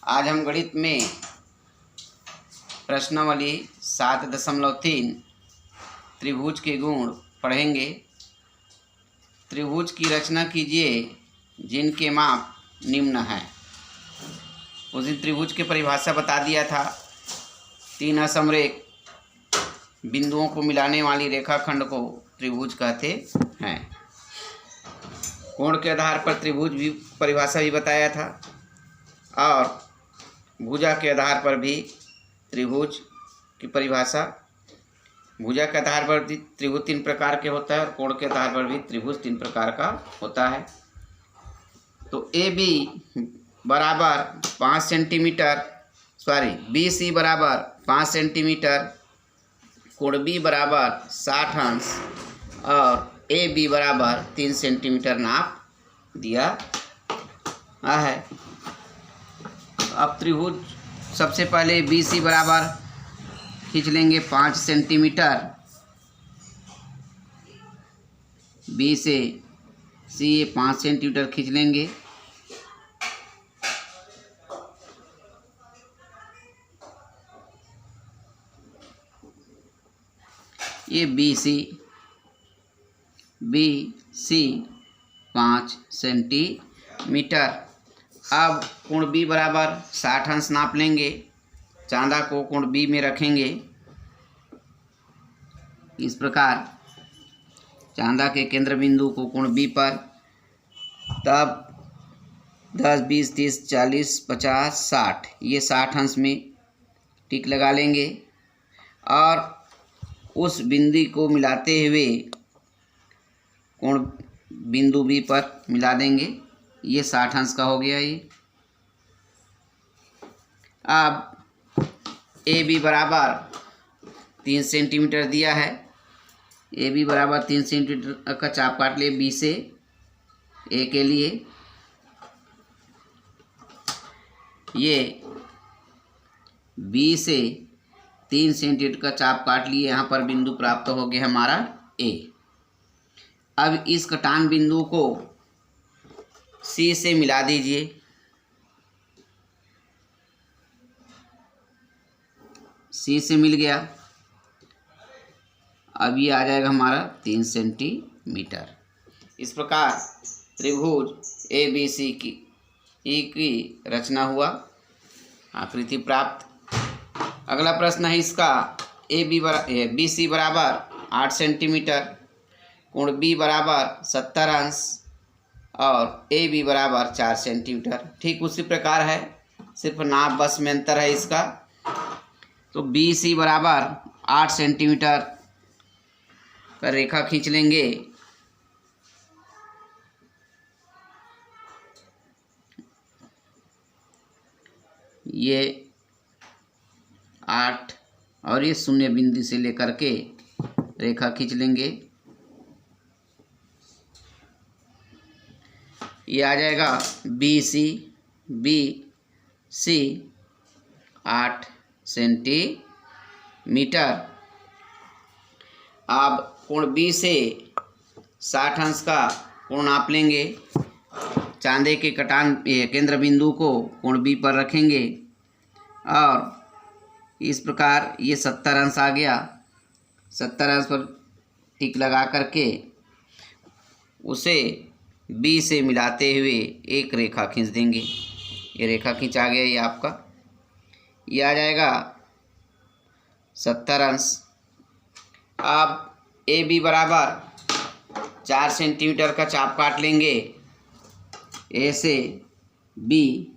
आज हम गणित में प्रश्नावली 7.3 त्रिभुज के गुण पढ़ेंगे। त्रिभुज की रचना कीजिए जिनके माप निम्न हैं। उस दिन त्रिभुज की परिभाषा बता दिया था। 3 असमरेख बिंदुओं को मिलाने वाली रेखाखंड को त्रिभुज कहते हैं। कोण के आधार पर त्रिभुज भी परिभाषा भी बताया था और भुजा के आधार पर भी त्रिभुज की परिभाषा। भुजा के आधार पर भी त्रिभुज 3 प्रकार के होता है और कोण के आधार पर भी त्रिभुज 3 प्रकार का होता है। तो ए बी बराबर 5 सेंटीमीटर बी सी बराबर 5 सेंटीमीटर, कोण बी बराबर 60 अंश और ए बी बराबर 3 सेंटीमीटर नाप दिया है। अब त्रिभुज सबसे पहले बी सी बराबर खींच लेंगे 5 सेंटीमीटर। बी से सी 5 सेंटीमीटर खींच लेंगे। ये बी सी 5 सेंटीमीटर। अब कोण बी बराबर 60 अंश नाप लेंगे। चांदा को कोण बी में रखेंगे इस प्रकार, चांदा के केंद्र बिंदु को कोण बी पर। तब 10, 20, 30, 40, 50, 60 ये 60 अंश में टिक लगा लेंगे और उस बिंदु को मिलाते हुए कोण बिंदु बी पर मिला देंगे। ये 60 अंश का हो गया। ये अब ए बी बराबर 3 सेंटीमीटर दिया है। ए बी बराबर 3 सेंटीमीटर का चाप काट लिए बी से ए के लिए। ये बी से 3 सेंटीमीटर का चाप काट लिए। यहाँ पर बिंदु प्राप्त हो गया हमारा ए। अब इस कटान बिंदु को सी से मिला दीजिए। सी से मिल गया। अब ये आ जाएगा हमारा 3 सेंटीमीटर। इस प्रकार त्रिभुज ए बी सी की रचना हुआ, आकृति प्राप्त। अगला प्रश्न है इसका। बी सी बराबर 8 सेंटीमीटर, कोण बी बराबर 70 अंश और ए बी बराबर 4 सेंटीमीटर। ठीक उसी प्रकार है, सिर्फ नाप बस में अंतर है इसका। तो बी सी बराबर 8 सेंटीमीटर का रेखा खींच लेंगे। ये 8 और ये शून्य बिंदु से लेकर के रेखा खींच लेंगे। ये आ जाएगा बी सी 8 सेंटीमीटर। अब कोण बी से 60 अंश का कोण नाप लेंगे। चांदे के कटान केंद्र बिंदु को कोण बी पर रखेंगे और इस प्रकार ये 70 अंश आ गया। 70 अंश पर टिक लगा करके उसे बी से मिलाते हुए एक रेखा खींच देंगे। ये रेखा खींचा गया। ये आपका ये आ जाएगा 70 अंश। अब ए बी बराबर 4 सेंटीमीटर का चाप काट लेंगे। ए से बी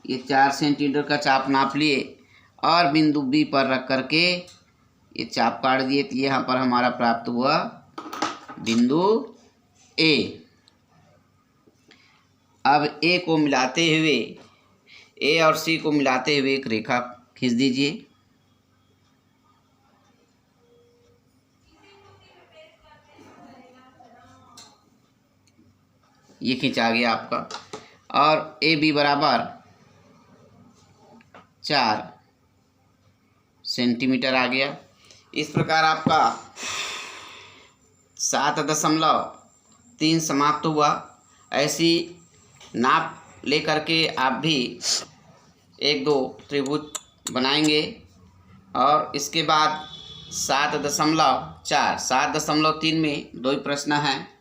ये 4 सेंटीमीटर का चाप नाप लिए और बिंदु बी पर रख करके ये चाप काट दिए। तो यहाँ पर हमारा प्राप्त हुआ बिंदु ए। अब ए को मिलाते हुए, ए और सी को मिलाते हुए एक रेखा खींच दीजिए। ये खींचा गया आपका और ए बी बराबर 4 सेंटीमीटर आ गया। इस प्रकार आपका 7.3 समाप्त हुआ ऐसी नाप ले करके आप भी 1-2 त्रिभुज बनाएंगे। और इसके बाद 7.4 7.3 में 2 ही प्रश्न हैं।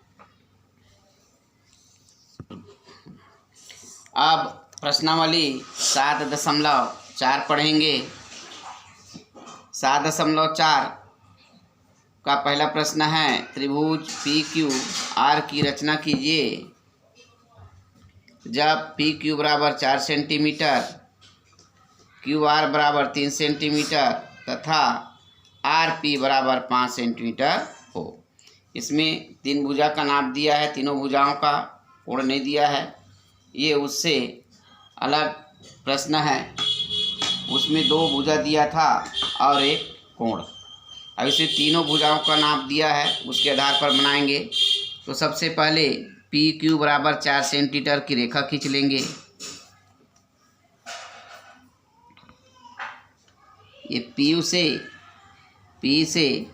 अब प्रश्नावली 7.4 पढ़ेंगे। 7.4 का पहला प्रश्न है, त्रिभुज पी क्यू आर की रचना कीजिए जब पी क्यू बराबर 4 सेंटीमीटर, क्यू आर बराबर 3 सेंटीमीटर तथा आर पी बराबर 5 सेंटीमीटर हो। इसमें 3 भुजा का नाप दिया है, तीनों भुजाओं का कोण नहीं दिया है। ये उससे अलग प्रश्न है, उसमें 2 भुजा दिया था और एक कोण। अब इसे तीनों भुजाओं का नाप दिया है, उसके आधार पर बनाएंगे। तो सबसे पहले पी क्यू बराबर 4 सेंटीमीटर की रेखा खींच लेंगे। ये पी से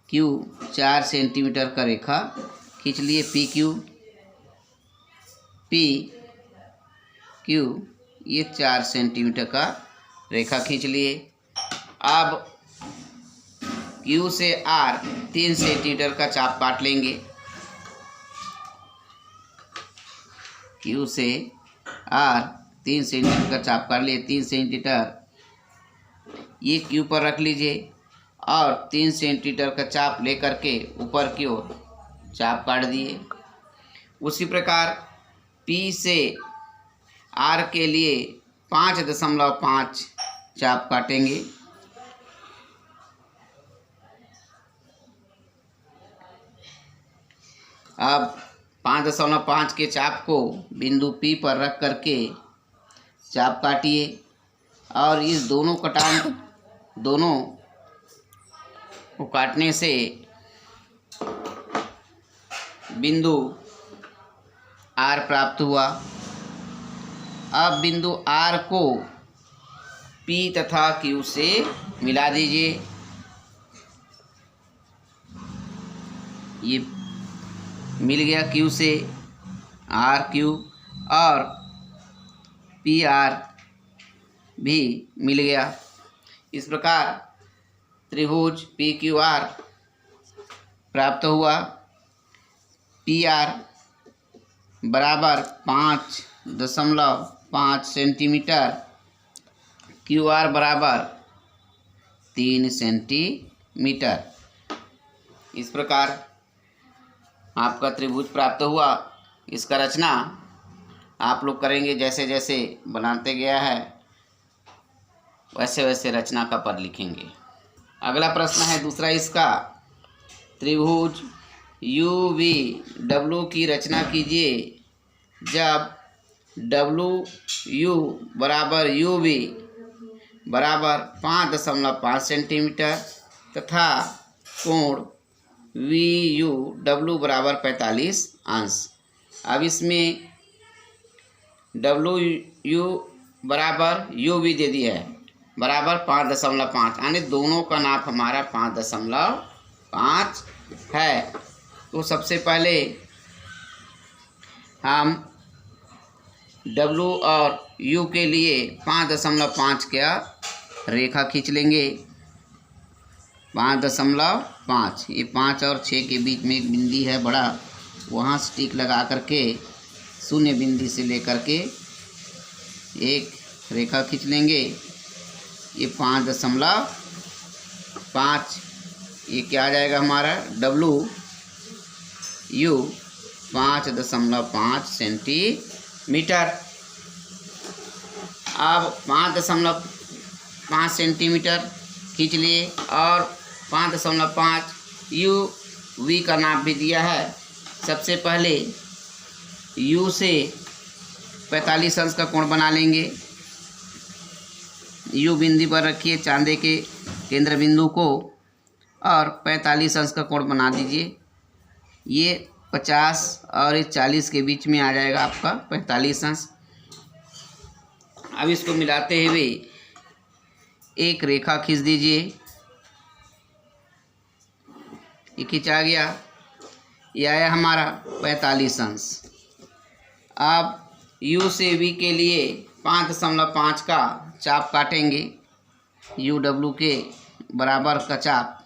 क्यू 4 सेंटीमीटर का रेखा खींच लिए। पी क्यू ये 4 सेंटीमीटर का रेखा खींच लिए। अब क्यू से आर 3 सेंटीमीटर का चाप काट लेंगे। क्यू से आर 3 सेंटीमीटर का चाप काट लिए। 3 सेंटीमीटर ये क्यू पर रख लीजिए और 3 सेंटीमीटर का चाप लेकर के ऊपर की ओर चाप काट दिए। उसी प्रकार पी से आर के लिए 5.5 चाप काटेंगे। अब 5.5 के चाप को बिंदु P पर रख करके चाप काटिए और इस दोनों को काटने से बिंदु R प्राप्त हुआ। अब बिंदु R को P तथा Q से मिला दीजिए। ये मिल गया Q से RQ और PR भी मिल गया। इस प्रकार त्रिभुज PQR प्राप्त हुआ। PR बराबर 5.5 सेंटीमीटर, QR बराबर 3 सेंटीमीटर। इस प्रकार आपका त्रिभुज प्राप्त हुआ। इसका रचना आप लोग करेंगे, जैसे जैसे बनाते गया है वैसे वैसे रचना का पद लिखेंगे। अगला प्रश्न है दूसरा इसका, त्रिभुज UVW की रचना कीजिए जब WU बराबर UV बराबर 5.5 सेंटीमीटर तथा कोण VUW बराबर 45 अंश। अब इसमें WU बराबर UV दे दिया है बराबर 5.5, यानी दोनों का नाप हमारा 5.5 है। तो सबसे पहले हम W और U के लिए 5.5 का रेखा खींच लेंगे। 5.5, ये 5 और 6 के बीच में एक बिंदी है बड़ा, वहाँ स्टिक लगा करके शून्य बिंदी से लेकर के एक रेखा खींच लेंगे। ये 5.5, ये क्या आ जाएगा हमारा WU 5.5 सेंटीमीटर। अब 5.5 सेंटीमीटर खींच लिए और 5.5 UV का नाप भी दिया है। सबसे पहले U से 45 अंश का कोण बना लेंगे। U बिंदु पर रखिए चांदे के केंद्र बिंदु को और 45 अंश का कोण बना दीजिए। ये 50 और ये 40 के बीच में आ जाएगा आपका 45 अंश। अब इसको मिलाते हुए एक रेखा खींच दीजिए। ये खींचा गया। ये आया हमारा 45 अंश। अब U से V के लिए 5.5 का चाप काटेंगे। UW के बराबर का चाप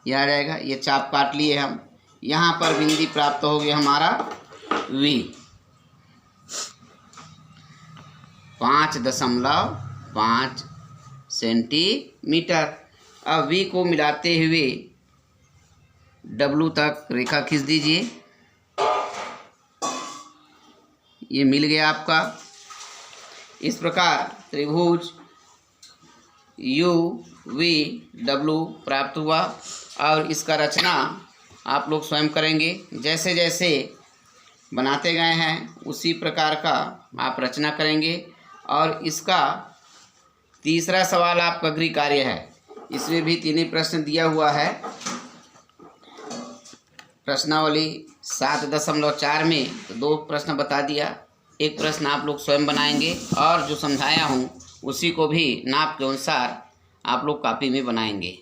यह आ जाएगा। ये चाप काट लिए हम। यहाँ पर बिंदु प्राप्त हो गया हमारा V 5.5 सेंटीमीटर। अब V को मिलाते हुए W तक रेखा खींच दीजिए। ये मिल गया आपका। इस प्रकार त्रिभुज UVW प्राप्त हुआ। और इसका रचना आप लोग स्वयं करेंगे। जैसे जैसे बनाते गए हैं उसी प्रकार का आप रचना करेंगे। और इसका तीसरा सवाल आपका गृह कार्य है। इसमें भी 3 ही प्रश्न दिया हुआ है। प्रश्नावली 7.4 में तो 2 प्रश्न बता दिया। एक प्रश्न आप लोग स्वयं बनाएंगे और जो समझाया हूँ उसी को भी नाप के अनुसार आप लोग कॉपी में बनाएंगे।